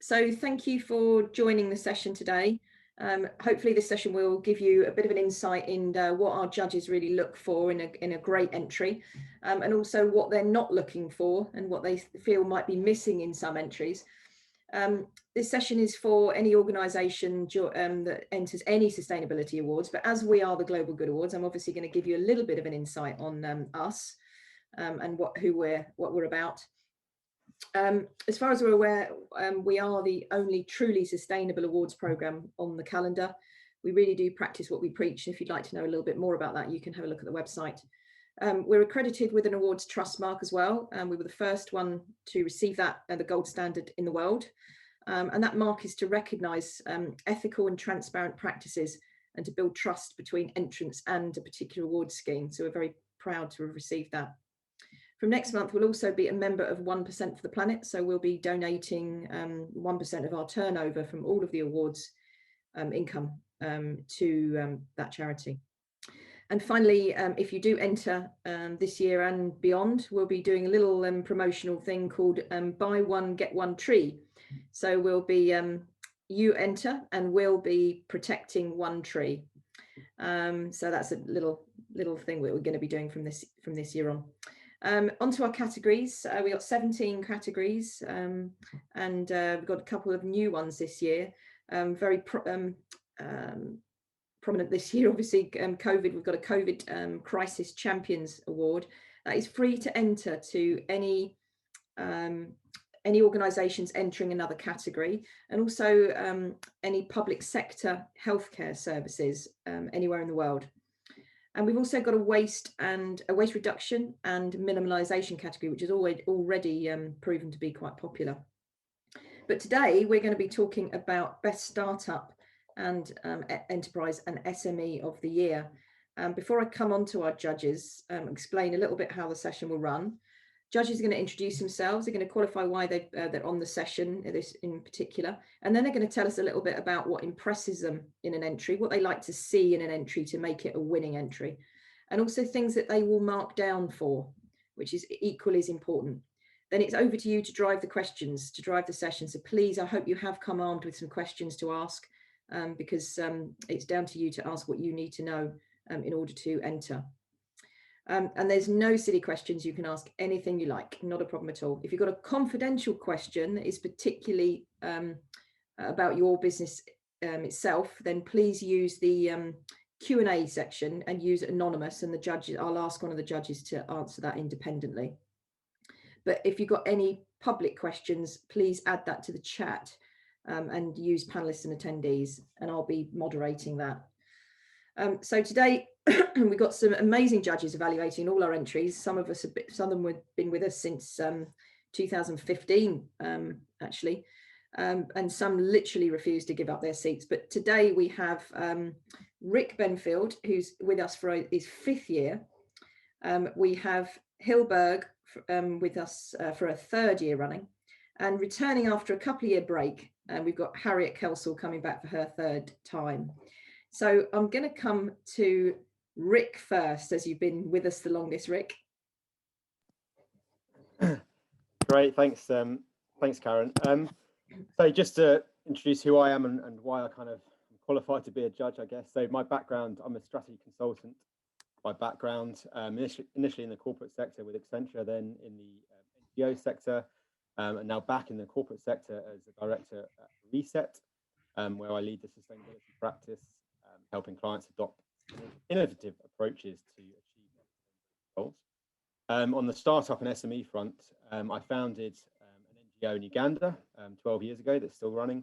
So thank you for joining the session today. Hopefully this session will give you a bit of an insight into what our judges really look for in a great entry, and also what they're not looking for and what they feel might be missing in some entries. This session is for any organisation that enters any sustainability awards, but as we are the Global Good Awards, I'm obviously going to give you a little bit of an insight on us and what we're about. As far as we're aware, we are the only truly sustainable awards programme on the calendar. We really do practice what we preach. If you'd like to know a little bit more about that, you can have a look at the website. We're accredited with an awards trust mark as well. We were the first one to receive that, the gold standard in the world. And that mark is to recognise ethical and transparent practices and to build trust between entrants and a particular award scheme. So we're very proud to have received that. From next month, we'll also be a member of 1% for the Planet. So we'll be donating 1% of our turnover from all of the awards income to that charity. And finally, if you do enter this year and beyond, we'll be doing a little promotional thing called buy one, get one tree. So we'll be, you enter and we'll be protecting one tree. So that's a little thing that we're going to be doing from this year on. Onto our categories. We got 17 categories and we've got a couple of new ones this year. Very prominent this year, obviously, COVID. We've got a COVID Crisis Champions Award that is free to enter to any organisations entering another category, and also any public sector healthcare services anywhere in the world. And we've also got a waste reduction and minimalisation category, which is already proven to be quite popular. But today we're going to be talking about best startup and enterprise and SME of the year. Before I come on to our judges, explain a little bit how the session will run. Judges are going to introduce themselves. They're going to qualify why they're on the session, this in particular, and then they're going to tell us a little bit about what impresses them in an entry, what they like to see in an entry to make it a winning entry, and also things that they will mark down for, which is equally as important. Then it's over to you to drive the questions, to drive the session. So please, I hope you have come armed with some questions to ask, because it's down to you to ask what you need to know in order to enter. And there's no silly questions. You can ask anything you like, not a problem at all. If you've got a confidential question that is particularly about your business itself, then please use the Q&A section and use anonymous, and the judges, I'll ask one of the judges to answer that independently. But if you've got any public questions, please add that to the chat and use panelists and attendees, and I'll be moderating that. So today we've got some amazing judges evaluating all our entries. Some of them have been with us since 2015, actually, and some literally refuse to give up their seats. But today we have Rick Benfield, who's with us for his 5th year. We have Hilberg with us for a 3rd year running, and returning after a couple of year break, we've got Harriet Kelsall coming back for her 3rd time. So I'm going to come to Rick first, as you've been with us the longest, Rick. Great, thanks Karen. So just to introduce who I am and why I kind of qualified to be a judge, I guess. So my background, I'm a strategy consultant by background, initially in the corporate sector with Accenture, then in the NGO sector, and now back in the corporate sector as a director at Reset, where I lead the sustainability practice, helping clients adopt innovative approaches to achieve their goals. On the startup and SME front, I founded an NGO in Uganda 12 years ago that's still running,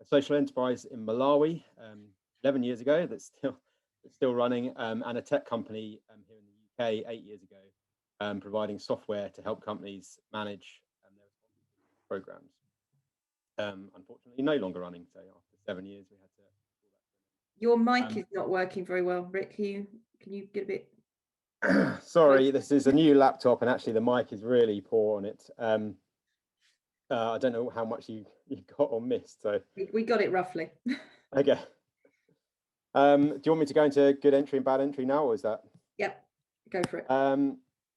a social enterprise in Malawi 11 years ago that's still running, and a tech company here in the UK 8 years ago, providing software to help companies manage their programs. Unfortunately, no longer running. So after 7 years, we had to. Your mic is not working very well, Rick. Can you get a bit? Sorry, this is a new laptop, and actually the mic is really poor on it. I don't know how much you got or missed. So we got it roughly. Okay. Do you want me to go into good entry and bad entry now, or is that? Yep, go for it.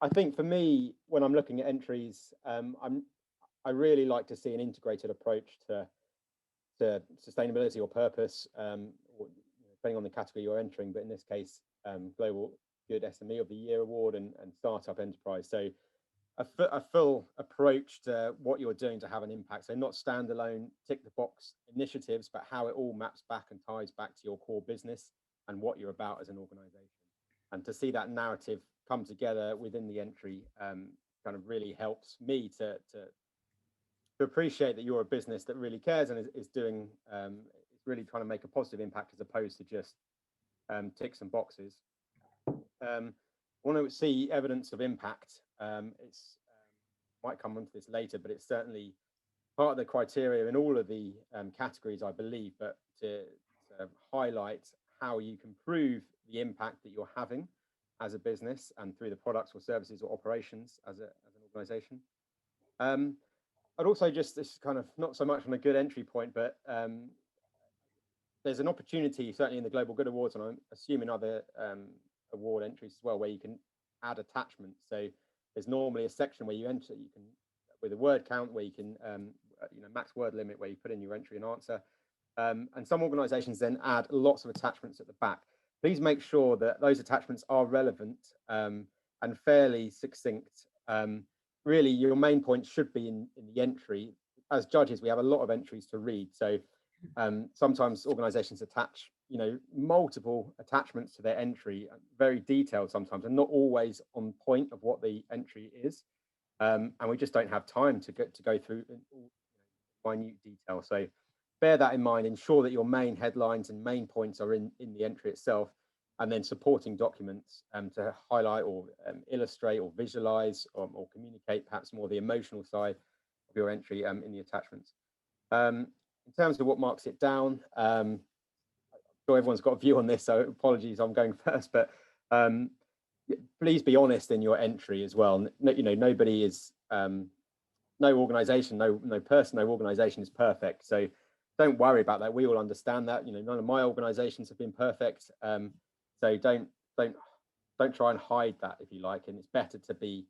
I think for me, when I'm looking at entries, I I really like to see an integrated approach to sustainability or purpose, or depending on the category you're entering, but in this case, Global Good SME of the Year Award and Startup Enterprise. So a full approach to what you're doing to have an impact. So not standalone tick the box initiatives, but how it all maps back and ties back to your core business and what you're about as an organization. And to see that narrative come together within the entry kind of really helps me to appreciate that you're a business that really cares and is doing, is really trying to make a positive impact as opposed to just ticks and boxes. Want to see evidence of impact. It's might come onto this later, but it's certainly part of the criteria in all of the categories, I believe, but to highlight how you can prove the impact that you're having as a business and through the products or services or operations as an organization. I'd also just, this is kind of not so much on a good entry point, but there's an opportunity, certainly in the Global Good Awards, and I'm assuming other award entries as well, where you can add attachments. So there's normally a section where you enter, you can, with a word count, where you can, max word limit, where you put in your entry and answer. And some organizations then add lots of attachments at the back. Please make sure that those attachments are relevant and fairly succinct. Really, your main point should be in the entry. As judges, we have a lot of entries to read. So sometimes organizations attach, multiple attachments to their entry, very detailed sometimes, and not always on point of what the entry is. And we just don't have time to go through minute detail. So bear that in mind, ensure that your main headlines and main points are in the entry itself, and then supporting documents to highlight or illustrate or visualize or communicate perhaps more the emotional side of your entry in the attachments. In terms of what marks it down, I'm sure everyone's got a view on this, so apologies, I'm going first, but please be honest in your entry as well. Nobody is, no organization, no person, no organization is perfect. So don't worry about that. We all understand that. None of my organizations have been perfect. So don't try and hide that, if you like. And it's better to be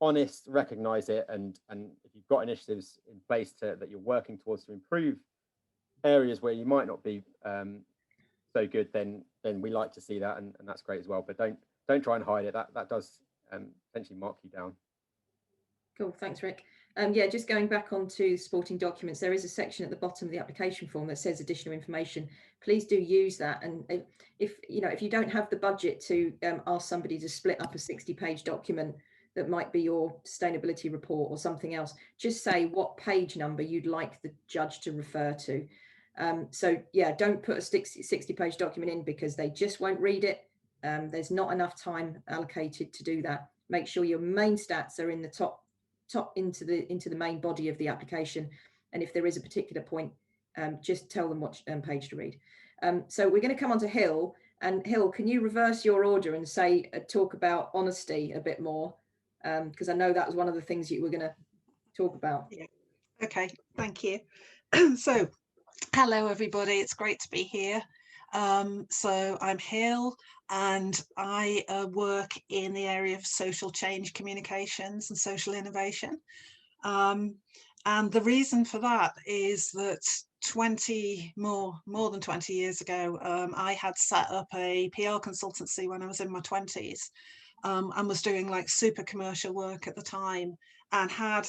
honest, recognize it, and if you've got initiatives in place that you're working towards to improve areas where you might not be so good, then we like to see that, and that's great as well. But don't try and hide it. That does potentially mark you down. Cool, thanks, Rick. Yeah, just going back onto supporting documents, there is a section at the bottom of the application form that says additional information. Please do use that. And if you don't have the budget to ask somebody to split up a 60-page document that might be your sustainability report or something else, just say what page number you'd like the judge to refer to. So yeah, don't put a 60-page document in because they just won't read it. There's not enough time allocated to do that. Make sure your main stats are in the top into the main body of the application, and if there is a particular point, just tell them what page to read. So we're going to come on to Hill, and Hill, can you reverse your order and say talk about honesty a bit more, because I know that was one of the things you were going to talk about. Yeah. Okay, thank you. So hello everybody, it's great to be here. So I'm Hill, and I work in the area of social change communications and social innovation. And the reason for that is that more than 20 years ago, I had set up a PR consultancy when I was in my 20s, and was doing like super commercial work at the time, and had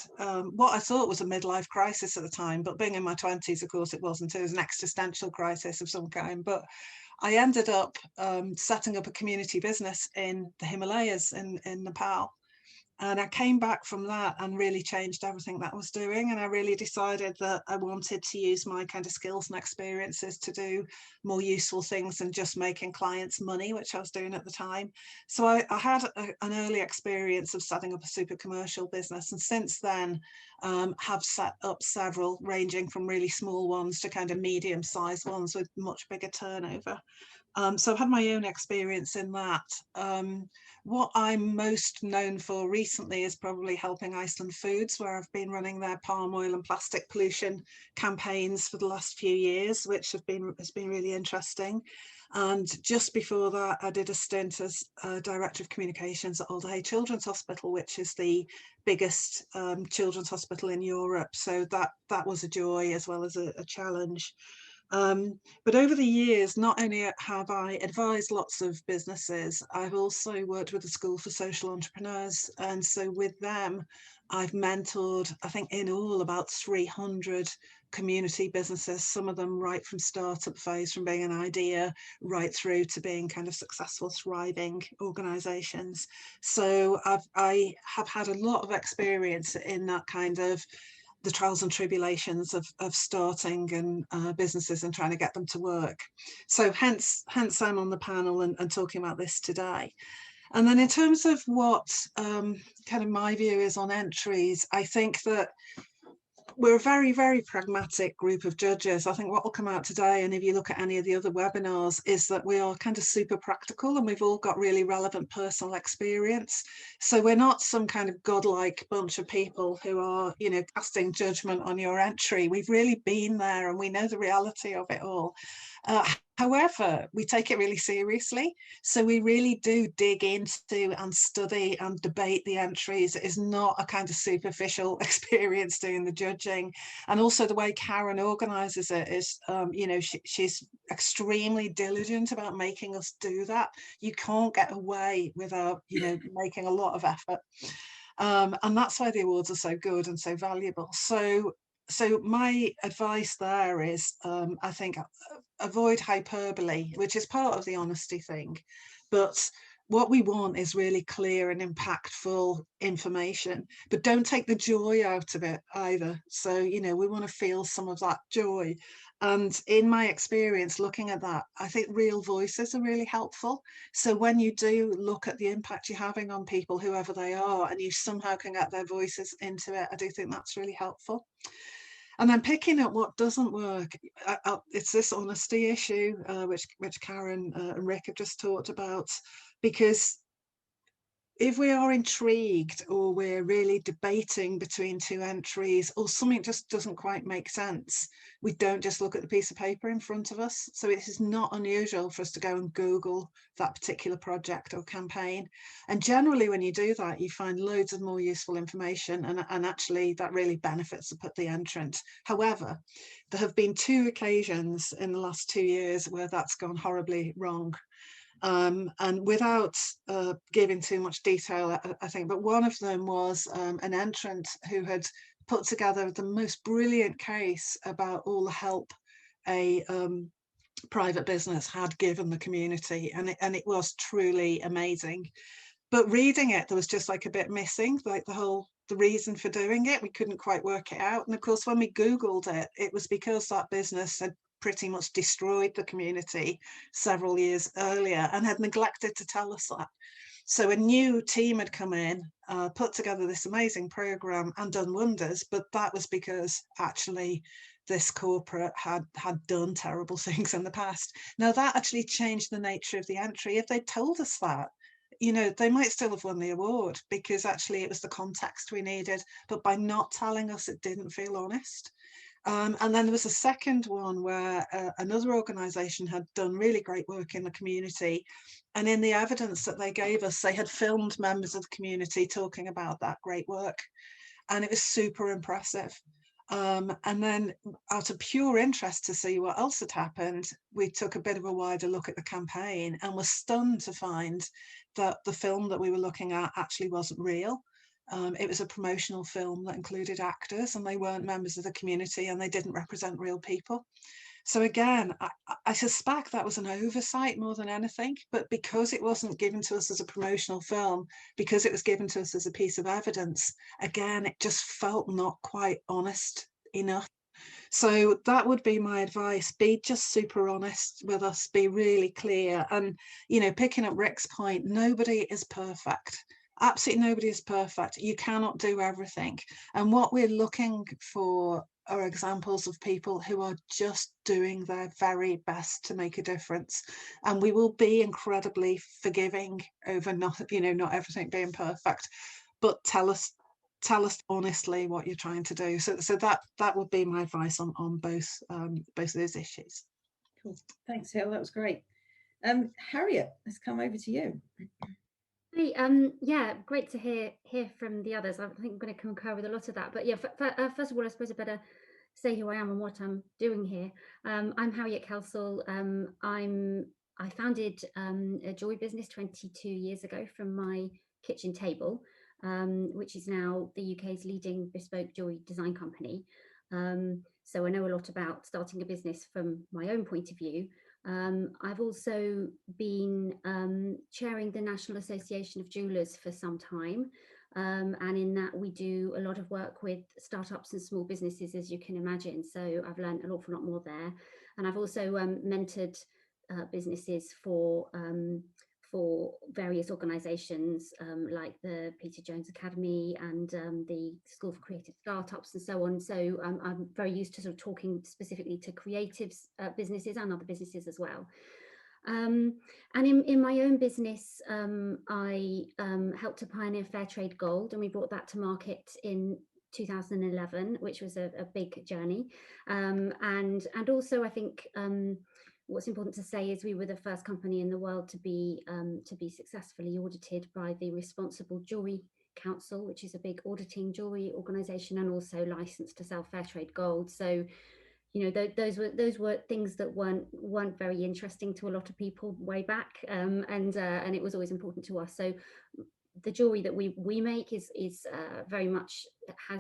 what I thought was a midlife crisis at the time, but being in my 20s, of course, it wasn't. It was an existential crisis of some kind. But I ended up setting up a community business in the Himalayas in Nepal. And I came back from that and really changed everything that I was doing. And I really decided that I wanted to use my kind of skills and experiences to do more useful things than just making clients money, which I was doing at the time. So I had an early experience of setting up a super commercial business. And since then, have set up several, ranging from really small ones to kind of medium-sized ones with much bigger turnover. So I've had my own experience in that. What I'm most known for recently is probably helping Iceland Foods, where I've been running their palm oil and plastic pollution campaigns for the last few years, which has been really interesting. And just before that, I did a stint as Director of Communications at Alder Hey Children's Hospital, which is the biggest children's hospital in Europe. So that was a joy as well as a challenge. But over the years, not only have I advised lots of businesses, I've also worked with the School for Social Entrepreneurs. And so with them, I've mentored, I think in all, about 300 community businesses, some of them right from startup phase, from being an idea right through to being kind of successful, thriving organizations. So I have had a lot of experience in that kind of the trials and tribulations of starting and businesses and trying to get them to work. So hence I'm on the panel and talking about this today. And then in terms of what kind of my view is on entries, I think that we're a very, very pragmatic group of judges. I think what will come out today, and if you look at any of the other webinars, is that we are kind of super practical and we've all got really relevant personal experience. So we're not some kind of godlike bunch of people who are, you know, casting judgment on your entry. We've really been there and we know the reality of it all. However, we take it really seriously. So we really do dig into and study and debate the entries. It is not a kind of superficial experience doing the judging. And also the way Karen organises it is, you know, she's extremely diligent about making us do that. You can't get away without, you know, making a lot of effort. And that's why the awards are so good and so valuable. So my advice there is, I think, avoid hyperbole, which is part of the honesty thing. But what we want is really clear and impactful information, but don't take the joy out of it either. So, you know, we want to feel some of that joy. And in my experience looking at that, I think real voices are really helpful. So when you do look at the impact you're having on people, whoever they are, and you somehow can get their voices into it, I do think that's really helpful. And then picking up what doesn't work, it's this honesty issue, which Karen and Rick have just talked about, because if we are intrigued or we're really debating between two entries or something just doesn't quite make sense, we don't just look at the piece of paper in front of us. So it is not unusual for us to go and Google that particular project or campaign. And generally when you do that, you find loads of more useful information, and actually that really benefits the entrant. However, there have been 2 occasions in the last 2 years where that's gone horribly wrong. And without giving too much detail, I think, but one of them was an entrant who had put together the most brilliant case about all the help a private business had given the community, and it was truly amazing. But reading it, there was just like a bit missing, like the reason for doing it. We couldn't quite work it out. And of course, when we Googled it, it was because that business had pretty much destroyed the community several years earlier and had neglected to tell us that. So a new team had come in, put together this amazing program and done wonders, but that was because actually this corporate had done terrible things in the past. Now that actually changed the nature of the entry. If they'd told us that, you know, they might still have won the award because actually it was the context we needed, but by not telling us, it didn't feel honest. And then there was a second one where another organisation had done really great work in the community, and in the evidence that they gave us, they had filmed members of the community talking about that great work, and it was super impressive. And then out of pure interest to see what else had happened, we took a bit of a wider look at the campaign and were stunned to find that the film that we were looking at actually wasn't real. It was a promotional film that included actors, and they weren't members of the community, and they didn't represent real people. So again, I suspect that was an oversight more than anything, but because it wasn't given to us as a promotional film, because it was given to us as a piece of evidence, again, it just felt not quite honest enough. So that would be my advice. Be just super honest with us, be really clear. And, you know, picking up Rick's point, nobody is perfect. Absolutely nobody is perfect. You cannot do everything. And what we're looking for are examples of people who are just doing their very best to make a difference. And we will be incredibly forgiving over not everything being perfect, but tell us honestly what you're trying to do. So that would be my advice on both of those issues. Cool. Thanks, Hill. That was great. Harriet, let's come over to you. Hey, yeah, great to hear from the others. I think I'm going to concur with a lot of that. But yeah, first of all, I suppose I better say who I am and what I'm doing here. I'm Harriet Kelsall. I founded a jewelry business 22 years ago from my kitchen table, which is now the UK's leading bespoke jewelry design company. So I know a lot about starting a business from my own point of view. I've also been chairing the National Association of Jewellers for some time. And in that we do a lot of work with startups and small businesses, as you can imagine. So I've learned an awful lot more there. And I've also mentored businesses for various organisations like the Peter Jones Academy and the School for Creative Startups and so on. So I'm very used to sort of talking specifically to creative businesses and other businesses as well. And in my own business, I helped to pioneer Fair Trade Gold, and we brought that to market in 2011, which was a big journey. And also I think what's important to say is we were the first company in the world to be successfully audited by the Responsible Jewelry Council, which is a big auditing jewelry organisation, and also licensed to sell Fair Trade Gold. So, you know, those were things that weren't very interesting to a lot of people way back, and it was always important to us. So the jewelry that we make is very much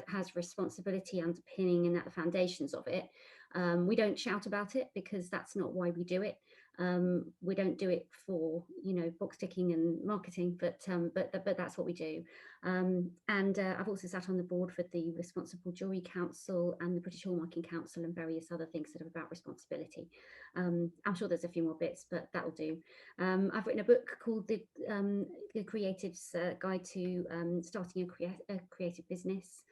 has responsibility underpinning and at the foundations of it. We don't shout about it because that's not why we do it. We don't do it for, you know, box ticking and marketing, but that's what we do. And I've also sat on the board for the Responsible Jewelry Council and the British Hallmarking Council and various other things that are about responsibility. I'm sure there's a few more bits, but that'll do. I've written a book called The Creative's Guide to Starting a Creative Business.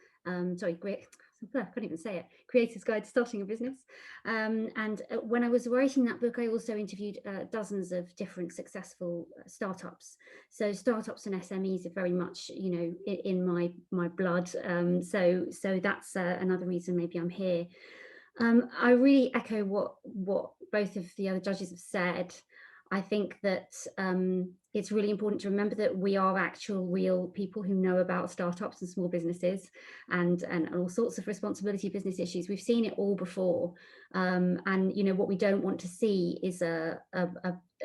I can't even say it. Creator's Guide to Starting a Business. And when I was writing that book, I also interviewed dozens of different successful startups. So startups and SMEs are very much, you know, in my blood. So that's another reason maybe I'm here. I really echo what both of the other judges have said. I think that it's really important to remember that we are actual real people who know about startups and small businesses and all sorts of responsibility business issues. We've seen it all before. And, you know, what we don't want to see is a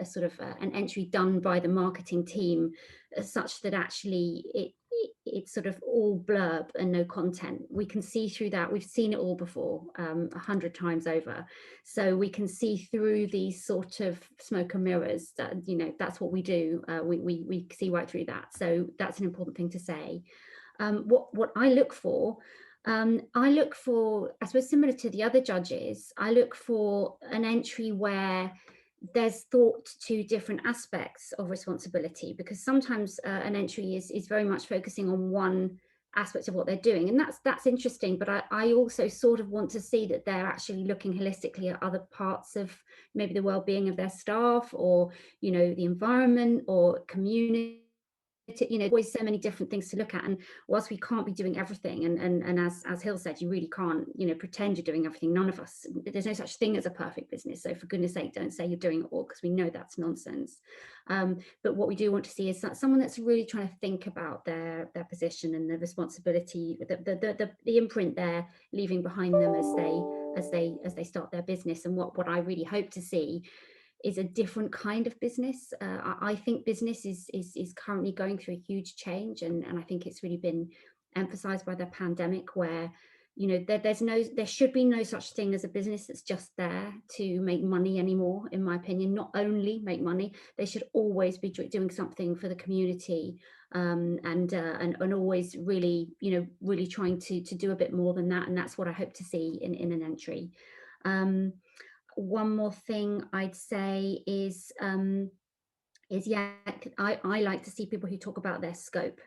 sort of an entry done by the marketing team such that actually it's sort of all blurb and no content. We can see through that. We've seen it all before 100 times over. So we can see through these sort of smoke and mirrors that, you know, that's what we do. We see right through that. So that's an important thing to say. What I look for, I suppose similar to the other judges, I look for an entry where there's thought to different aspects of responsibility, because sometimes an entry is very much focusing on one aspect of what they're doing, and that's interesting, but I also sort of want to see that they're actually looking holistically at other parts of maybe the well-being of their staff, or, you know, the environment or community. You know, always so many different things to look at, and whilst we can't be doing everything, and as Hill said, you really can't, you know, pretend you're doing everything. None of us, there's no such thing as a perfect business, so for goodness sake, don't say you're doing it all, because we know that's nonsense. But what we do want to see is that someone that's really trying to think about their position and the responsibility, the imprint they're leaving behind them as they start their business. And what I really hope to see is a different kind of business. I think business is currently going through a huge change, and I think it's really been emphasized by the pandemic, where, you know, there should be no such thing as a business that's just there to make money anymore. In my opinion, not only make money, they should always be doing something for the community, and always really, you know, really trying to do a bit more than that. And that's what I hope to see in an entry. One more thing I'd say is yeah, I like to see people who talk about their scope.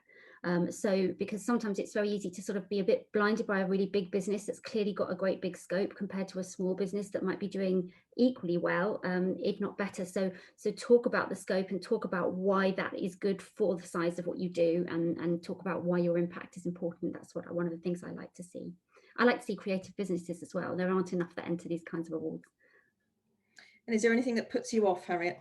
So because sometimes it's very easy to sort of be a bit blinded by a really big business that's clearly got a great big scope compared to a small business that might be doing equally well, if not better. So talk about the scope and talk about why that is good for the size of what you do, and talk about why your impact is important. That's one of the things I like to see. I like to see creative businesses as well. There aren't enough that enter these kinds of awards. And is there anything that puts you off, Harriet?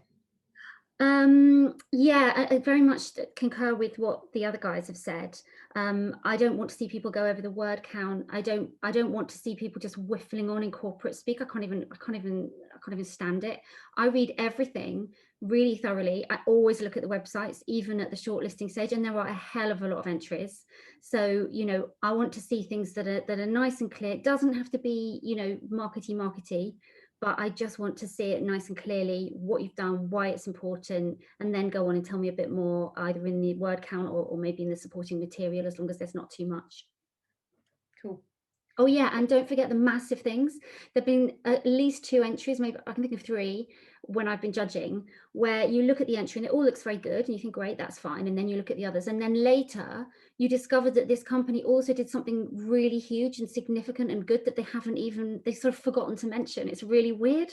Yeah, I very much concur with what the other guys have said. I don't want to see people go over the word count. I don't want to see people just whiffling on in corporate speak. I can't even stand it. I read everything really thoroughly. I always look at the websites, even at the shortlisting stage, and there are a hell of a lot of entries. So, you know, I want to see things that are nice and clear. It doesn't have to be, you know, markety, but I just want to see it nice and clearly, what you've done, why it's important, and then go on and tell me a bit more, either in the word count or maybe in the supporting material, as long as there's not too much. Cool. Oh yeah, and don't forget the massive things. There've been at least 2 entries, maybe I can think of 3, when I've been judging, where you look at the entry and it all looks very good and you think, great, that's fine. And then you look at the others, and then later you discover that this company also did something really huge and significant and good that they sort of forgotten to mention. It's really weird.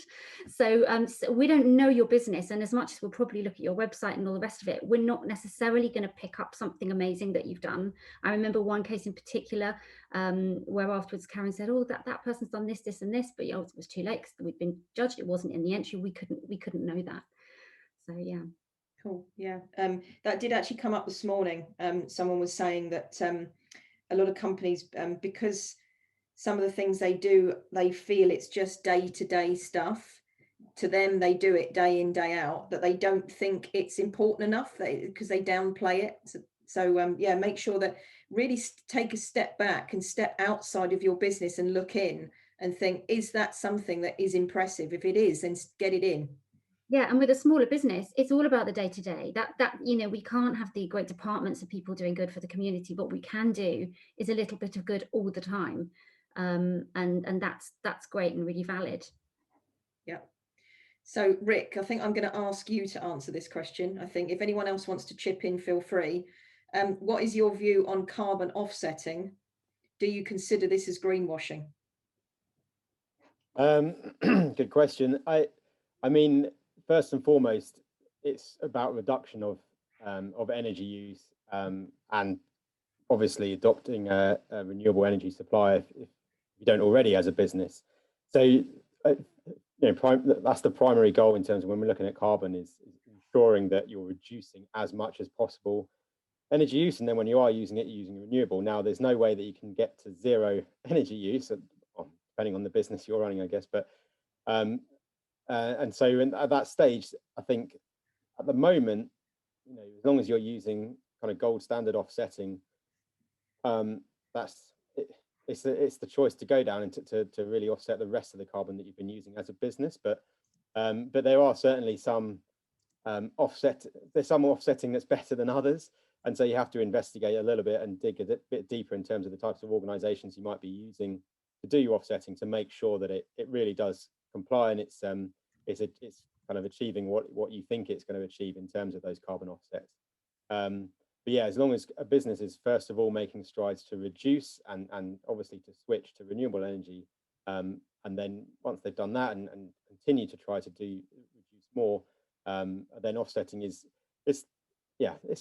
So, so we don't know your business, and as much as we'll probably look at your website and all the rest of it, we're not necessarily going to pick up something amazing that you've done. I remember one case in particular, where afterwards Karen said, oh, that person's done this, this and this, but you know, it was too late because we'd been judged. It wasn't in the entry. We couldn't know that. So yeah. Cool. Yeah. That did actually come up this morning. Someone was saying that a lot of companies, because some of the things they do, they feel it's just day-to-day stuff. To them, they do it day in, day out, that they don't think it's important enough because they downplay it. So yeah, make sure that really take a step back and step outside of your business and look in and think, is that something that is impressive? If it is, then get it in. Yeah, and with a smaller business, it's all about the day-to-day. That you know, we can't have the great departments of people doing good for the community. What we can do is a little bit of good all the time, and that's great and really valid. Yeah. So Rick, I think I'm going to ask you to answer this question. I think if anyone else wants to chip in, feel free. What is your view on carbon offsetting? Do you consider this as greenwashing? Good question. I mean, first and foremost, it's about reduction of energy use, and obviously adopting a renewable energy supply if you don't already as a business. So, you know, that's the primary goal in terms of when we're looking at carbon, is ensuring that you're reducing as much as possible energy use, and then when you are using it, you're using renewable. Now, there's no way that you can get to zero energy use, depending on the business you're running, I guess. But and so at that stage, I think at the moment, you know, as long as you're using kind of gold standard offsetting, that's it, it's the choice to go down and to really offset the rest of the carbon that you've been using as a business. But there are certainly some there's some offsetting that's better than others, and so you have to investigate a little bit and dig a bit deeper in terms of the types of organizations you might be using to do your offsetting, to make sure that it really does comply, and it's kind of achieving what you think it's going to achieve in terms of those carbon offsets. But yeah, as long as a business is first of all making strides to reduce and obviously to switch to renewable energy, and then once they've done that and continue to try to reduce more, then offsetting it's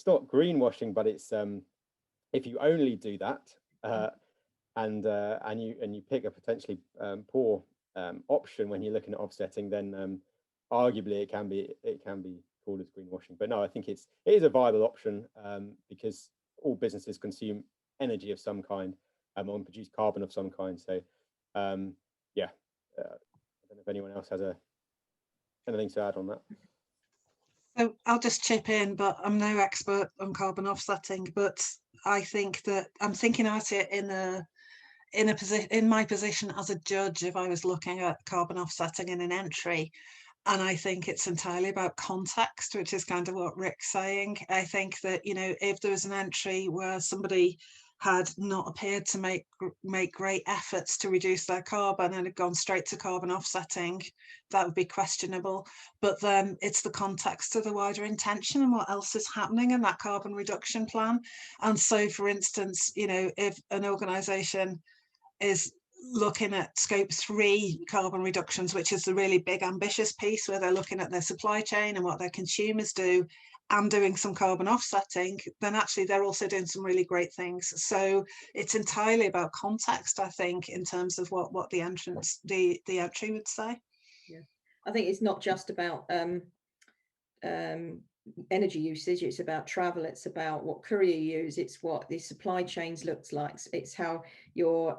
not greenwashing, but it's if you only do that, and you pick a potentially poor option when you're looking at offsetting, then arguably it can be called as greenwashing. But no, I think it is a viable option, because all businesses consume energy of some kind, and produce carbon of some kind. So yeah, I don't know if anyone else has anything to add on that. So I'll just chip in, but I'm no expert on carbon offsetting, but I think that I'm thinking at it in my position as a judge, if I was looking at carbon offsetting in an entry. And I think it's entirely about context, which is kind of what Rick's saying. I think that, you know, if there was an entry where somebody had not appeared to make great efforts to reduce their carbon and had gone straight to carbon offsetting, that would be questionable. But then it's the context of the wider intention and what else is happening in that carbon reduction plan. And so, for instance, you know, if an organisation is looking at scope 3 carbon reductions, which is the really big ambitious piece where they're looking at their supply chain and what their consumers do and doing some carbon offsetting, then actually they're also doing some really great things. So it's entirely about context, I think, in terms of what the entry would say. Yeah, I think it's not just about energy usage, it's about travel, it's about what courier you use, it's what the supply chains looks like, it's how your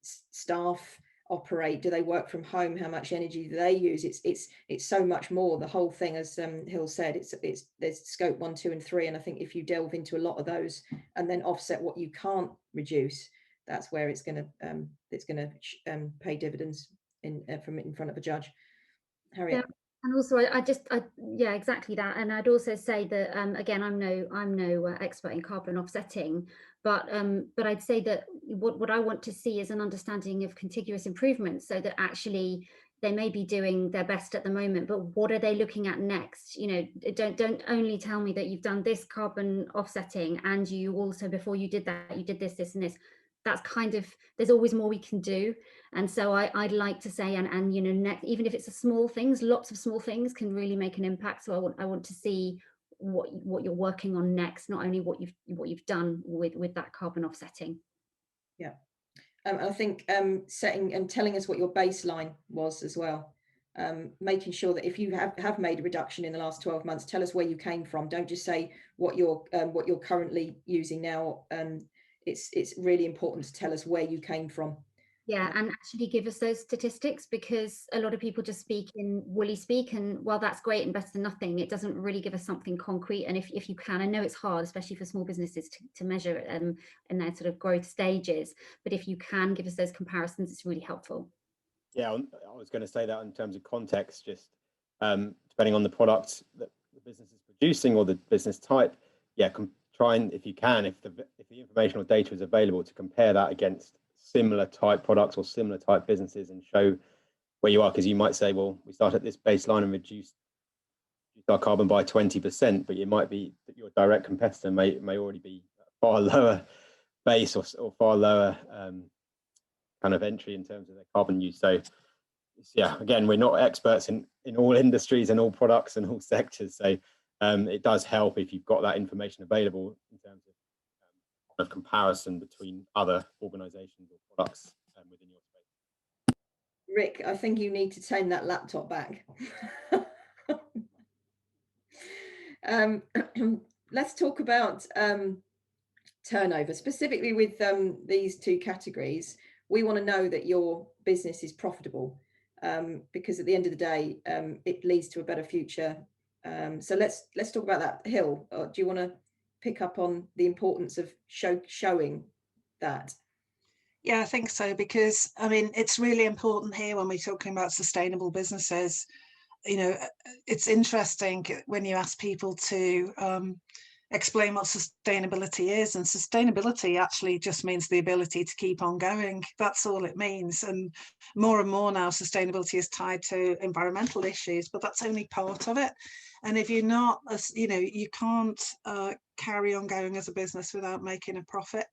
staff operate, do they work from home, how much energy do they use, it's so much more. The whole thing, as Hill said, it's there's scope 1, 2 and 3, and I think if you delve into a lot of those and then offset what you can't reduce, that's where it's going to pay dividends in front of a judge. Harriet. Yeah. And also, yeah, exactly that. And I'd also say that again, I'm no expert in carbon offsetting, but I'd say that what I want to see is an understanding of contiguous improvements, so that actually they may be doing their best at the moment, but what are they looking at next? You know, don't only tell me that you've done this carbon offsetting and you also, before you did that, you did this, this, and this. That's kind of, there's always more we can do. And so I'd like to say, and you know, even if it's a small things, lots of small things can really make an impact. So I want to see what you're working on next, not only what you've done with that carbon offsetting. Yeah, I think setting and telling us what your baseline was as well. Making sure that if you have made a reduction in the last 12 months, tell us where you came from. Don't just say what you're currently using now. It's really important to tell us where you came from. Yeah, and actually give us those statistics, because a lot of people just speak in woolly speak, and well, that's great and better than nothing. It doesn't really give us something concrete. And if you can, I know it's hard, especially for small businesses, to measure in their sort of growth stages, but if you can give us those comparisons, it's really helpful. Yeah, I was going to say that in terms of context, just depending on the product that the business is producing or the business type, yeah, try and, if you can, if the information or data is available, to compare that against similar type products or similar type businesses and show where you are, because you might say, well, we start at this baseline and reduce our carbon by 20%, but it might be that your direct competitor may already be far lower base or far lower kind of entry in terms of their carbon use. So yeah, again, we're not experts in all industries and all products and all sectors, so it does help if you've got that information available in terms of comparison between other organizations or products within your space. Rick, I think you need to turn that laptop back. Let's talk about turnover, specifically with these two categories. We want to know that your business is profitable, because at the end of the day, it leads to a better future. So let's talk about that. Hill, do you want to pick up on the importance of showing that? Yeah, I think so, because I mean, it's really important here when we're talking about sustainable businesses. You know, it's interesting when you ask people to explain what sustainability is, and sustainability actually just means the ability to keep on going. That's all it means. And more now, sustainability is tied to environmental issues, but that's only part of it. And if you're not, you know, you can't carry on going as a business without making a profit.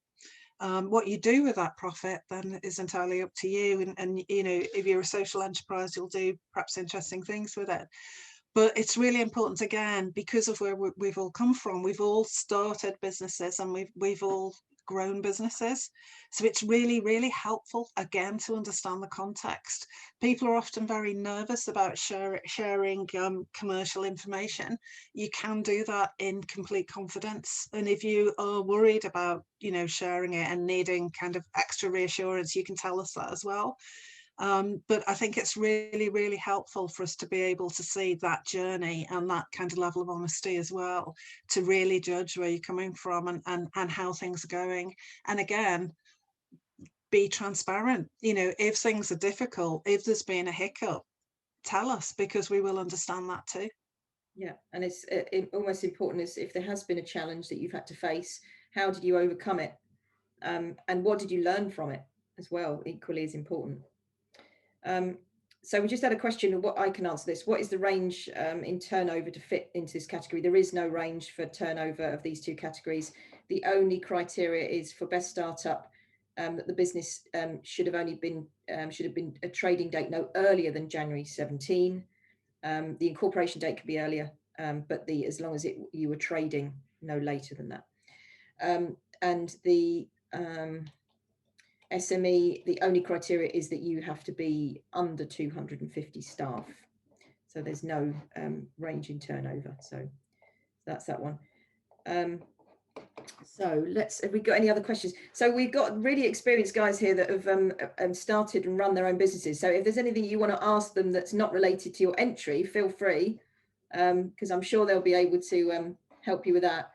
What you do with that profit then is entirely up to you. And you know, if you're a social enterprise, you'll do perhaps interesting things with it. But it's really important, again, because of where we've all come from. We've all started businesses and we've all grown businesses. So it's really, really helpful, again, to understand the context. People are often very nervous about sharing commercial information. You can do that in complete confidence. And if you are worried about, you know, sharing it and needing kind of extra reassurance, you can tell us that as well. But I think it's really, really helpful for us to be able to see that journey and that kind of level of honesty as well, to really judge where you're coming from and how things are going. And again, be transparent. You know, if things are difficult, if there's been a hiccup, tell us, because we will understand that too. Yeah, and it's almost important is if there has been a challenge that you've had to face, how did you overcome it? And what did you learn from it as well, equally as important. So we just had a question of what I can answer this. What is the range in turnover to fit into this category? There is no range for turnover of these two categories. The only criteria is for best startup, that the business should have been a trading date no earlier than January 17. The incorporation date could be earlier, but as long as you were trading no later than that. And the SME, the only criteria is that you have to be under 250 staff. So there's no range in turnover. So that's that one. So have we got any other questions? So we've got really experienced guys here that have started and run their own businesses. So if there's anything you want to ask them that's not related to your entry, feel free, because I'm sure they'll be able to help you with that.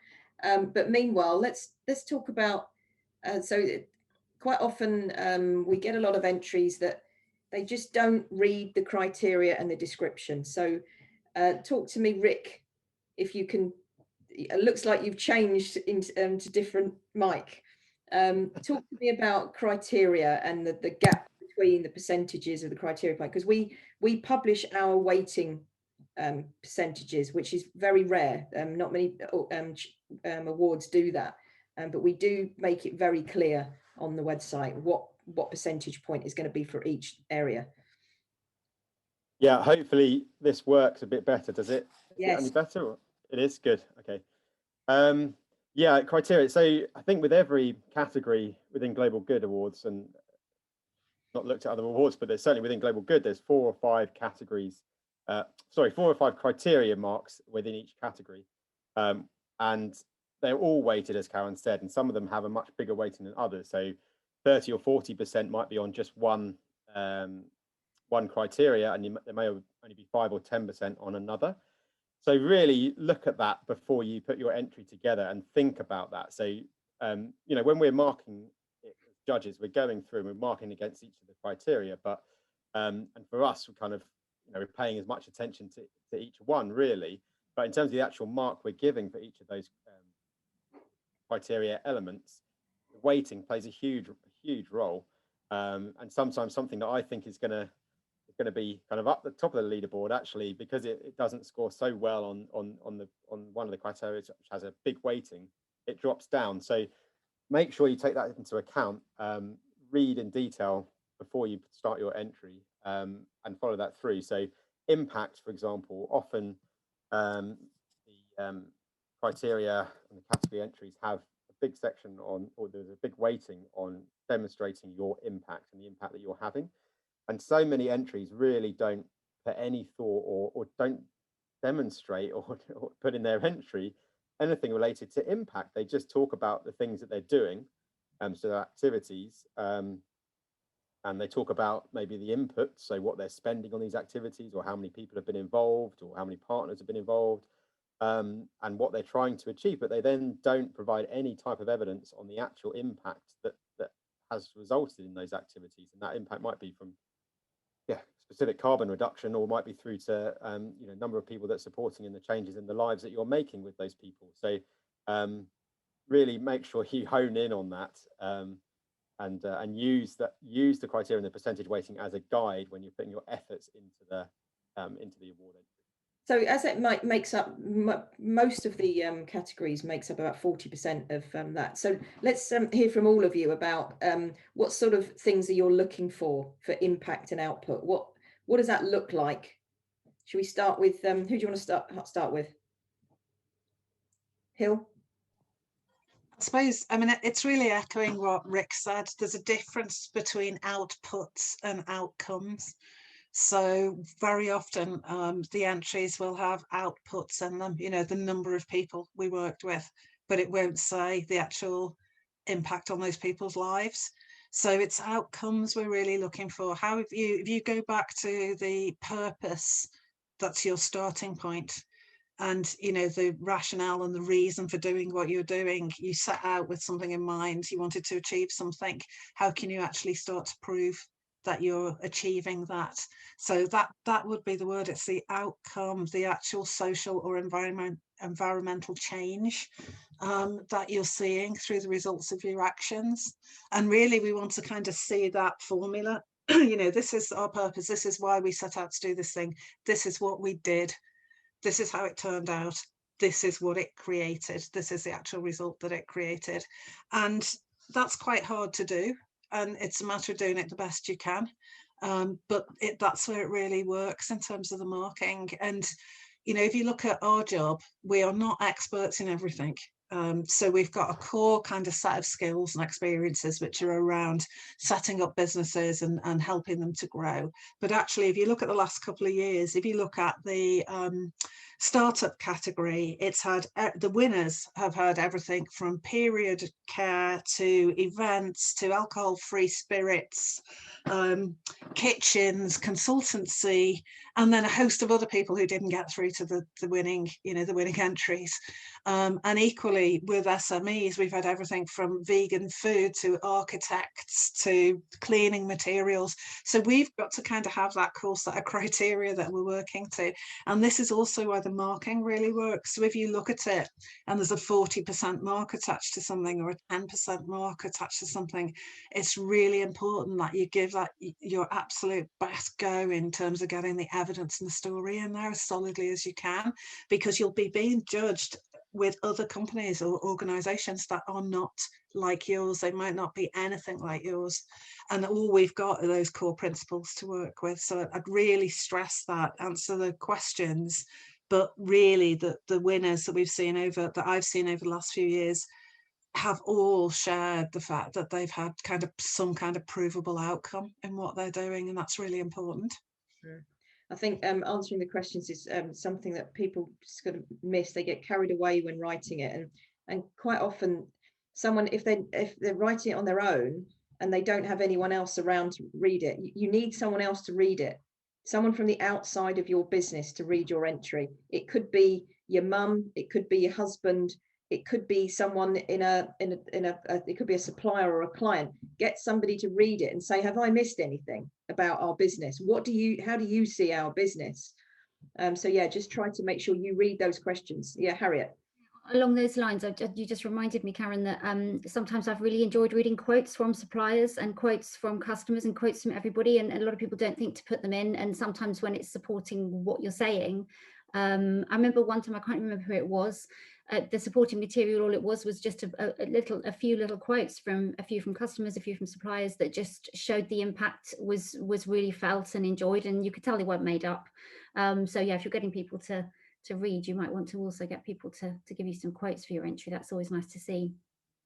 But meanwhile, let's talk about, so quite often we get a lot of entries that they just don't read the criteria and the description. So talk to me, Rick, if you can. It looks like you've changed into to different mic. Talk to me about criteria and the gap between the percentages of the criteria, because we publish our weighting percentages, which is very rare. Not many awards do that, but we do make it very clear on the website what percentage point is going to be for each area. Yeah, hopefully this works a bit better. Does it? Yes. Any better? It is good. Okay. Yeah, criteria. So I think with every category within Global Good Awards, and not looked at other awards, but there's certainly within Global Good, there's 4 or 5 categories. 4 or 5 criteria marks within each category, and they're all weighted, as Karen said, and some of them have a much bigger weighting than others. So 30 or 40% might be on just one criteria, and there may only be 5 or 10% on another. So really look at that before you put your entry together and think about that. So, you know, when we're marking it as judges, we're going through and we're marking against each of the criteria. But, and for us, we're kind of, you know, we're paying as much attention to each one, really. But in terms of the actual mark we're giving for each of those criteria elements, the weighting plays a huge role. And sometimes something that I think is going to be kind of up the top of the leaderboard, actually, because it doesn't score so well on one of the criteria, which has a big weighting, it drops down. So make sure you take that into account, read in detail before you start your entry, and follow that through. So impact, for example, often the criteria and the category entries have a big section on, or there's a big weighting on demonstrating your impact and the impact that you're having. And so many entries really don't put any thought or don't demonstrate or put in their entry anything related to impact. They just talk about the things that they're doing, so activities, and they talk about maybe the input, so what they're spending on these activities, or how many people have been involved, or how many partners have been involved, and what they're trying to achieve. But they then don't provide any type of evidence on the actual impact that has resulted in those activities. And that impact might be from specific carbon reduction, or might be through to you know, number of people that's supporting in the changes in the lives that you're making with those people. So really make sure you hone in on that, and use the criteria and the percentage weighting as a guide when you're putting your efforts into the award entry. So as it makes up most of the categories, makes up about 40% of that. So let's hear from all of you about what sort of things are you looking for impact and output. What does that look like? Should we start with who do you want to start with? Hill? I suppose, I mean, it's really echoing what Rick said. There's a difference between outputs and outcomes. So very often the entries will have outputs in them, you know, the number of people we worked with, but it won't say the actual impact on those people's lives. So it's outcomes we're really looking for. How if you go back to the purpose, that's your starting point, and you know, the rationale and the reason for doing what you're doing, you set out with something in mind, you wanted to achieve something. How can you actually start to prove that you're achieving that? So that would be the word. It's the outcome, the actual social or environmental change that you're seeing through the results of your actions. And really we want to kind of see that formula. You know, this is our purpose, this is why we set out to do this thing, this is what we did, this is how it turned out, this is what it created, this is the actual result that it created. And that's quite hard to do, and it's a matter of doing it the best you can. But that's where it really works in terms of the marking. And you know, if you look at our job, we are not experts in everything. So we've got a core kind of set of skills and experiences which are around setting up businesses and helping them to grow. But actually, if you look at the last couple of years, if you look at the startup category, it's had the winners have had everything from period care to events to alcohol-free spirits, kitchens, consultancy, and then a host of other people who didn't get through to the winning, the winning entries. And equally with SMEs, we've had everything from vegan food to architects to cleaning materials. So we've got to kind of have that core set of criteria that we're working to. And this is also where the marking really works. So if you look at it and there's a 40% mark attached to something or a 10% mark attached to something, it's really important that you give that your absolute best go in terms of getting the evidence and the story in there as solidly as you can, because you'll be being judged with other companies or organizations that are not like yours. They might not be anything like yours, and all we've got are those core principles to work with. So I'd really stress that, answer the questions, but really the winners that I've seen over the last few years have all shared the fact that they've had kind of some kind of provable outcome in what they're doing, and that's really important. I think answering the questions is something that people just got to miss. They get carried away when writing it, and quite often someone, if they're writing it on their own and they don't have anyone else around to read it, you need someone else to read it, someone from the outside of your business to read your entry. It could be your mum, it could be your husband, it could be someone it could be a supplier or a client. Get somebody to read it and say, have I missed anything about our business? How do you see our business? So yeah, just try to make sure you read those questions. Yeah, Harriet. Along those lines, you just reminded me, Karen, that sometimes I've really enjoyed reading quotes from suppliers and quotes from customers and quotes from everybody, and a lot of people don't think to put them in, and sometimes when it's supporting what you're saying, I remember one time, I can't remember who it was, the supporting material, all it was just a few little quotes from a few from customers, a few from suppliers, that just showed the impact was really felt and enjoyed, and you could tell they weren't made up. So yeah, if you're getting people to read, you might want to also get people to give you some quotes for your entry. That's always nice to see.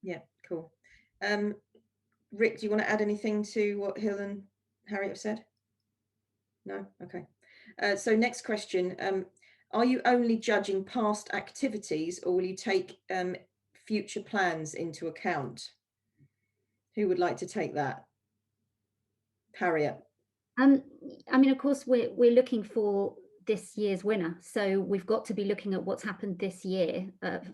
Yeah, cool. Rick, do you want to add anything to what Hill and Harriet have said? No? Okay. So next question. Are you only judging past activities, or will you take future plans into account? Who would like to take that? Harriet. I mean, of course, we're looking for this year's winner, so we've got to be looking at what's happened this year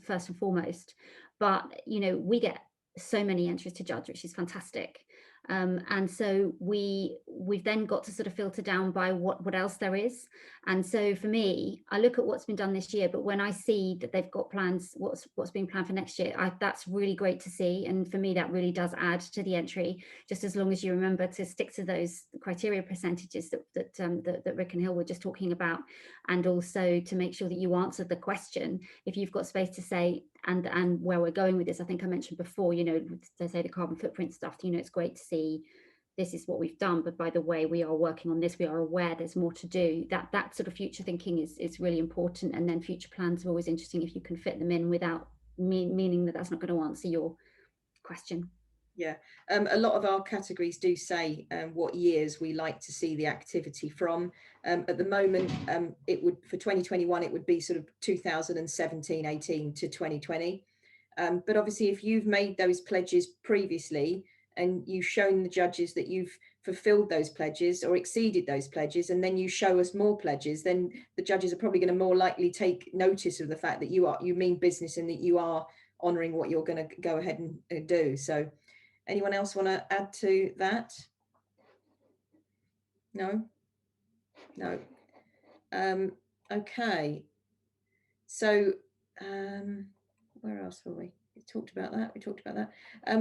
first and foremost. But we get so many entries to judge, which is fantastic. And so we've then got to sort of filter down by what else there is. And so for me, I look at what's been done this year, but when I see that they've got plans, what's being planned for next year, that's really great to see. And for me, that really does add to the entry, just as long as you remember to stick to those criteria percentages that Rick and Hill were just talking about, and also to make sure that you answer the question if you've got space to say. And where we're going with this, I think I mentioned before, they say the carbon footprint stuff, it's great to see this is what we've done, but by the way, we are working on this, we are aware there's more to do. That sort of future thinking is really important. And then future plans are always interesting if you can fit them in without meaning that that's not going to answer your question. Yeah, a lot of our categories do say what years we like to see the activity from. At the moment, it would, for 2021, it would be sort of 2017-18 to 2020. But obviously, if you've made those pledges previously and you've shown the judges that you've fulfilled those pledges or exceeded those pledges, and then you show us more pledges, then the judges are probably going to more likely take notice of the fact that you mean business and that you are honouring what you're going to go ahead and do. So anyone else want to add to that? No? Okay. So where else were we? We talked about that.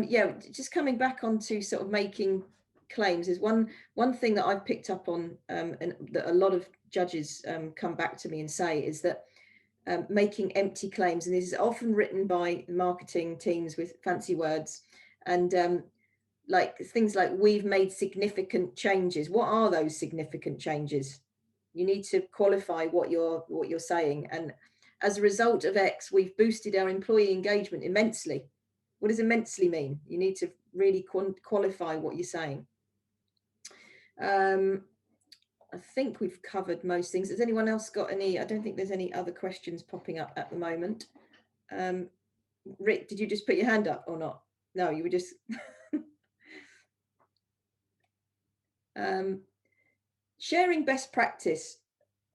Yeah, just coming back onto sort of making claims is one thing that I've picked up on, and that a lot of judges come back to me and say is that making empty claims, and this is often written by marketing teams with fancy words, and like things like, we've made significant changes. What are those significant changes? You need to qualify what you're saying. And as a result of X, we've boosted our employee engagement immensely. What does immensely mean? You need to really qualify what you're saying. I think we've covered most things. Has anyone else got any? I don't think there's any other questions popping up at the moment. Rick, did you just put your hand up or not? No, you were just sharing best practice.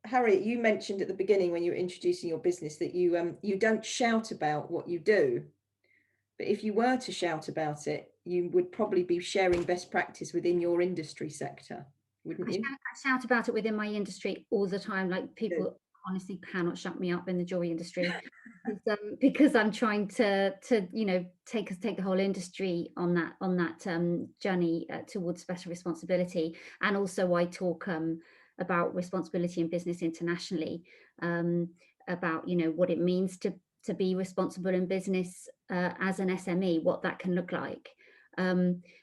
Harriet, you mentioned at the beginning when you were introducing your business that you don't shout about what you do, but if you were to shout about it, you would probably be sharing best practice within your industry sector, wouldn't you? I shout about it within my industry all the time. Like, people honestly cannot shut me up in the jewelry industry because I'm trying to you know, take the whole industry on that journey towards special responsibility. And also I talk about responsibility in business internationally, about, you know, what it means to be responsible in business as an SME, what that can look like.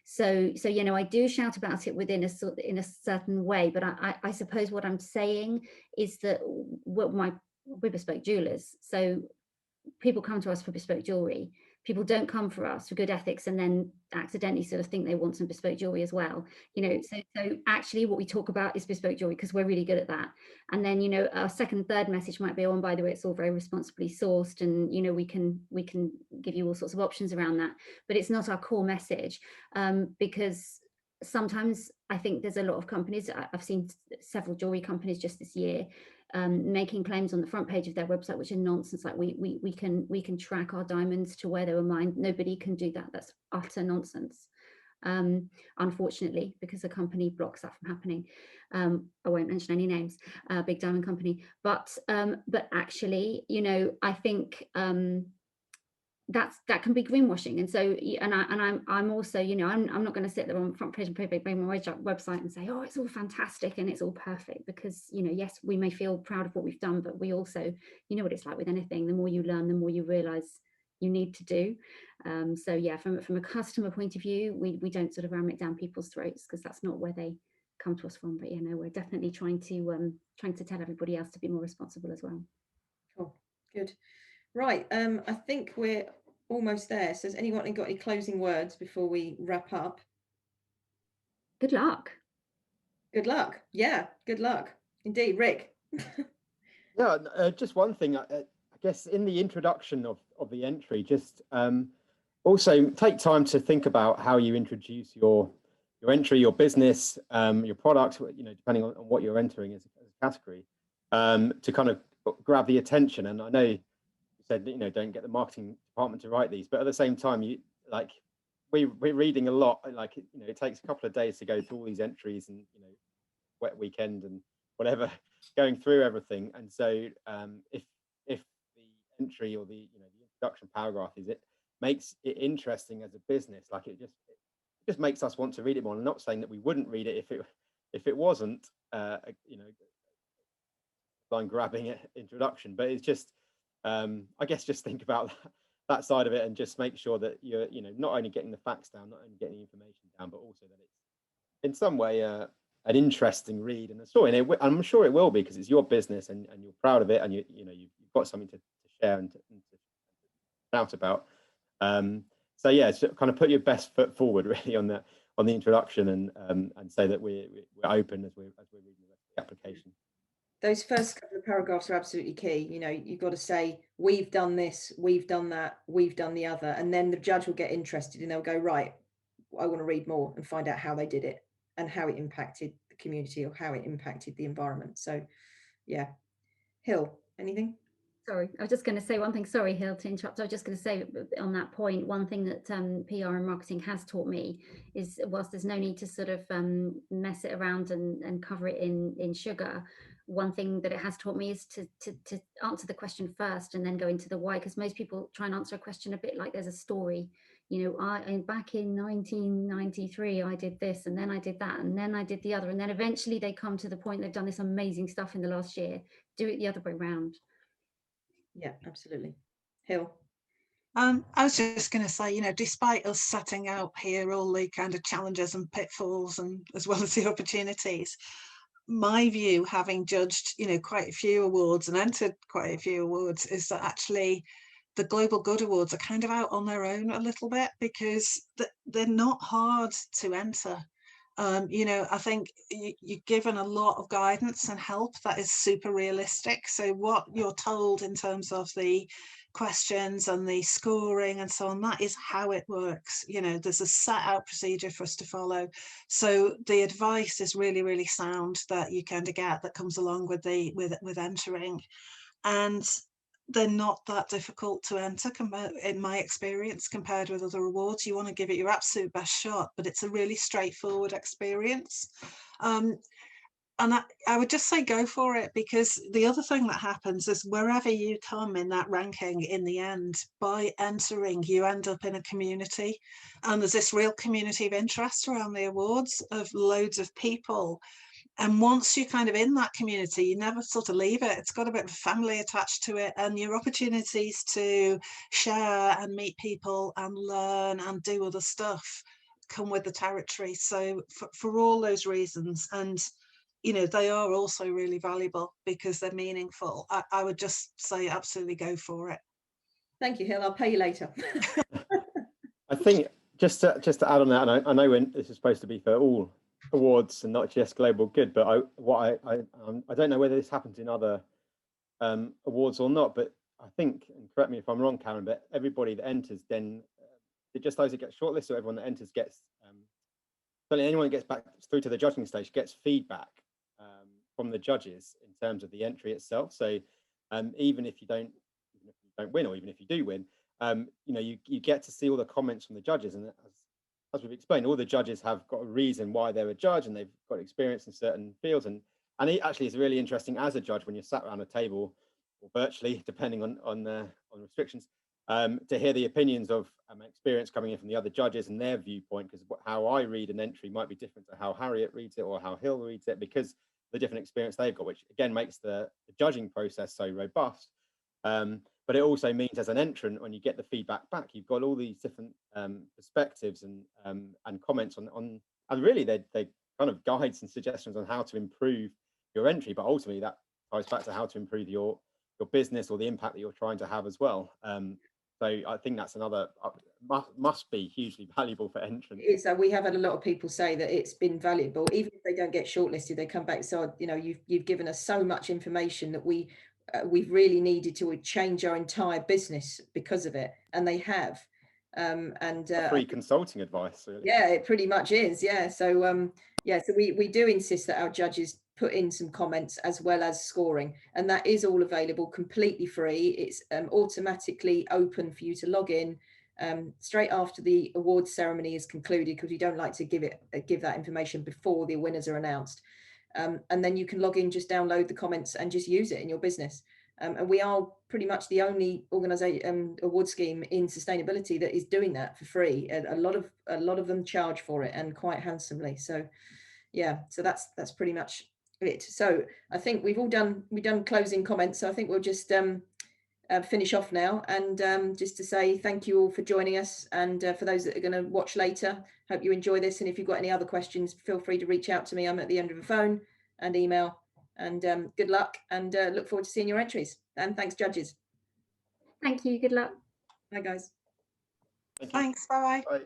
So you know, I do shout about it within in a certain way, but I suppose what I'm saying is that we're bespoke jewelers, so people come to us for bespoke jewelry. People don't come for us for good ethics and then accidentally sort of think they want some bespoke jewelry as well, you know. So actually what we talk about is bespoke jewelry because we're really good at that. And then, you know, our second, third message might be, oh, and by the way, it's all very responsibly sourced, and, you know, we can give you all sorts of options around that, but it's not our core message, because sometimes I think there's a lot of companies, I've seen several jewelry companies just this year, making claims on the front page of their website which are nonsense, like we can track our diamonds to where they were mined. Nobody can do that. That's utter nonsense, unfortunately, because the company blocks that from happening. I won't mention any names, big diamond company, but actually, you know, I think that can be greenwashing. And so, and I'm also, you know, I'm not going to sit there on the front page and bring my website and say, oh, it's all fantastic and it's all perfect, because, you know, yes, we may feel proud of what we've done, but we also, you know what it's like with anything, the more you learn, the more you realize you need to do. So yeah, from a customer point of view, we don't sort of ram it down people's throats, because that's not where they come to us from. But, you know, we're definitely trying to tell everybody else to be more responsible as well. Cool, good. Right, I think we're almost there. So has anyone got any closing words before we wrap up? Good luck. Good luck. Yeah, good luck. Indeed, Rick. Yeah, just one thing, I guess in the introduction of the entry, just also take time to think about how you introduce your entry, your business, your product, you know, depending on what you're entering as a category, to kind of grab the attention. And I know you said that, you know, don't get the marketing department to write these, but at the same time, we're reading a lot. Like, you know, it takes a couple of days to go through all these entries, and, you know, wet weekend and whatever, going through everything. And so if the entry or the introduction paragraph makes it interesting as a business, like it just makes us want to read it more. I'm not saying that we wouldn't read it if it wasn't line grabbing introduction, but it's just I guess just think about that side of it, and just make sure that you're not only getting the facts down, not only getting the information down, but also that it's in some way an interesting read and a story. And I'm sure it will be, because it's your business and you're proud of it, and you've got something to share and to shout about. So yeah, so kind of put your best foot forward really on the introduction, and say that we're open as we're reading the rest of the application. Those first couple of paragraphs are absolutely key. You know, you've got to say, we've done this, we've done that, we've done the other, and then the judge will get interested and they'll go, right, I want to read more and find out how they did it and how it impacted the community or how it impacted the environment. So yeah. Hill, anything? Sorry, I was just going to say one thing. Sorry, Hill, to interrupt. I was just going to say on that point, one thing that PR and marketing has taught me is, whilst there's no need to sort of mess it around and cover it in sugar, one thing that it has taught me is to answer the question first and then go into the why, because most people try and answer a question a bit like there's a story. You know, back in 1993, I did this, and then I did that, and then I did the other, and then eventually they come to the point they've done this amazing stuff in the last year. Do it the other way around. Yeah, absolutely. Hill. I was just going to say, you know, despite us setting out here all the kind of challenges and pitfalls, and as well as the opportunities, my view, having judged, you know, quite a few awards and entered quite a few awards, is that actually the Global Good Awards are kind of out on their own a little bit, because they're not hard to enter. You know, I think you're given a lot of guidance and help that is super realistic. So what you're told in terms of the questions and the scoring and so on, that is how it works. You know, there's a set out procedure for us to follow. So the advice is really, really sound that you kind of get, that comes along with the with entering. And they're not that difficult to enter, in my experience, compared with other awards. You want to give it your absolute best shot, but it's a really straightforward experience. And I would just say go for it, because the other thing that happens is wherever you come in that ranking, in the end, by entering, you end up in a community, and there's this real community of interest around the awards of loads of people. And once you're kind of in that community, you never sort of leave it. It's got a bit of a family attached to it, and your opportunities to share and meet people and learn and do other stuff come with the territory. So for all those reasons, and you know, they are also really valuable because they're meaningful, I would just say absolutely go for it. Thank you, Hill. I'll pay you later. I think just to add on that, and I know when this is supposed to be for all awards and not just Global Good, but I don't know whether this happens in other awards or not, but I think, and correct me if I'm wrong, Karen, but everybody that enters then, just those that get shortlisted, or everyone that enters gets, certainly anyone that gets back through to the judging stage gets feedback from the judges in terms of the entry itself. So even if you don't win, or even if you do win, you know, you get to see all the comments from the judges, and as we've explained, all the judges have got a reason why they're a judge, and they've got experience in certain fields. And it actually is really interesting as a judge when you're sat around a table, or virtually, depending on restrictions, to hear the opinions of experience coming in from the other judges and their viewpoint, because how I read an entry might be different to how Harriet reads it or how Hill reads it, because the different experience they've got, which again makes the judging process so robust. But it also means, as an entrant, when you get the feedback back, you've got all these different perspectives and comments on, and really they kind of guides and suggestions on how to improve your entry. But ultimately, that ties back to how to improve your business or the impact that you're trying to have as well. So I think that's another must be hugely valuable for entrants. It's we have had a lot of people say that it's been valuable, even if they don't get shortlisted. They come back and say, you know, you've given us so much information that we've really needed to change our entire business because of it, and they have. And free consulting advice, really. Yeah, it pretty much is. Yeah. So yeah, so we do insist that our judges put in some comments as well as scoring, and that is all available completely free. It's automatically open for you to log in straight after the awards ceremony is concluded, because we don't like to give that information before the winners are announced. And then you can log in, just download the comments and just use it in your business. And we are pretty much the only organization award scheme in sustainability that is doing that for free. And a lot of them charge for it, and quite handsomely. So yeah, so that's pretty much it. So I think we've done closing comments. So I think we'll just finish off now, and just to say thank you all for joining us, and for those that are going to watch later, hope you enjoy this. And if you've got any other questions, feel free to reach out to me. I'm at the end of the phone and email. And good luck, and look forward to seeing your entries. And thanks, judges. Thank you. Good luck. Bye, guys. Thank you. Thanks. Bye. Bye.